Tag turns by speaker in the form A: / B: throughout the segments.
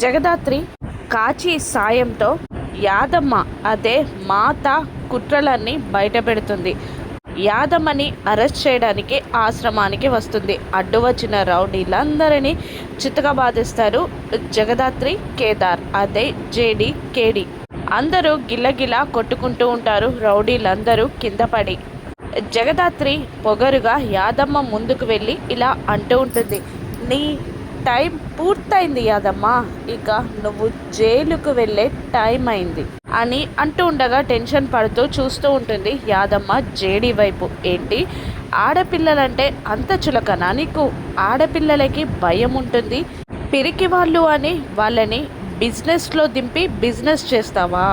A: జగదాత్రి కాచి సాయంతో యాదమ్మ అదే మాత కుట్రలన్నీ బయటపెడుతుంది. యాదమ్మని అరెస్ట్ చేయడానికి ఆశ్రమానికి వస్తుంది. అడ్డు వచ్చిన రౌడీలందరినీ చితకబాదిస్తారు జగదాత్రి, కేదార్ అదే జేడి, కేడి. అందరూ గిల్లగిలా కొట్టుకుంటూ ఉంటారు. రౌడీలందరూ కింద పడి జగదాత్రి పొగరుగా యాదమ్మ ముందుకు వెళ్ళి ఇలా అంటూ ఉంటుంది, నీ టైం పూర్తయింది యాదమ్మ, ఇక నువ్వు జైలుకు వెళ్ళే టైం అయింది అని అంటూ ఉండగా టెన్షన్ పడుతూ చూస్తూ ఉంటుంది యాదమ్మ జేడి వైపు. ఏంటి ఆడపిల్లలంటే అంత చులకనా నీకు? ఆడపిల్లలకి భయం ఉంటుంది, పిరికి వాళ్ళు అని వాళ్ళని బిజినెస్లో దింపి బిజినెస్ చేస్తావా?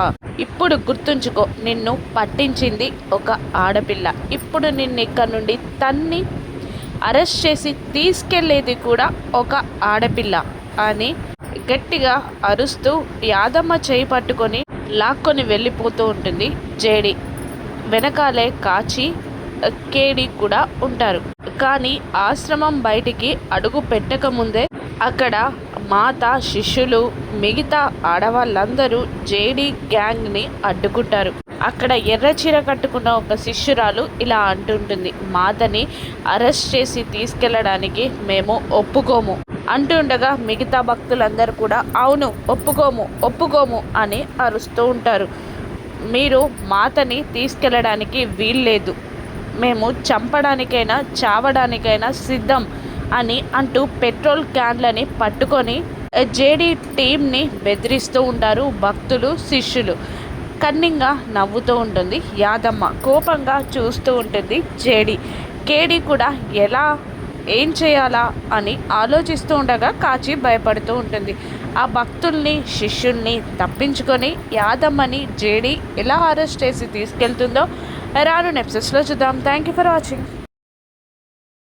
A: ఇప్పుడు గుర్తుంచుకో, నిన్ను పట్టించింది ఒక ఆడపిల్ల. ఇప్పుడు నిన్ను ఇక్కడ నుండి తన్ని అరెస్ట్ చేసి తీసుకెళ్లేది కూడా ఒక ఆడపిల్ల అని గట్టిగా అరుస్తూ యాదమ్మ చేయి పట్టుకొని లాక్కొని వెళ్ళిపోతూ ఉంటుంది జేడి. వెనకాలే కాచి, కేడి కూడా ఉంటారు. కానీ ఆశ్రమం బయటికి అడుగు పెట్టకముందే అక్కడ మాత, శిష్యులు, మిగతా ఆడవాళ్ళందరూ జేడి గ్యాంగ్ని అడ్డుకుంటారు. అక్కడ ఎర్రచీర కట్టుకున్న ఒక శిష్యురాలు ఇలా అంటుంటుంది, మాతని అరెస్ట్ చేసి తీసుకెళ్ళడానికి మేము ఒప్పుకోము అంటుండగా మిగతా భక్తులందరూ కూడా అవును ఒప్పుకోము అని అరుస్తూ ఉంటారు. మీరు మాతని తీసుకెళ్ళడానికి వీల్లేదు, మేము చంపడానికైనా చావడానికైనా సిద్ధం అని అంటూ పెట్రోల్ క్యాన్లని పట్టుకొని జేడీ టీంని బెదిరిస్తూ ఉంటారు భక్తులు, శిష్యులు. కన్నింగా నవ్వుతూ ఉంటుంది యాదమ్మ, కోపంగా చూస్తూ ఉంటుంది జేడి. కేడి కూడా ఏం చేయాలా అని ఆలోచిస్తూ ఉండగా కాచి భయపడుతూ ఉంటుంది. ఆ భక్తుల్ని, శిష్యుల్ని తప్పించుకొని యాదమ్మని జేడి ఎలా అరెస్ట్ చేసి తీసుకెళ్తుందో రాను ఎపిసోడ్స్లో చూద్దాం. Thank you for watching.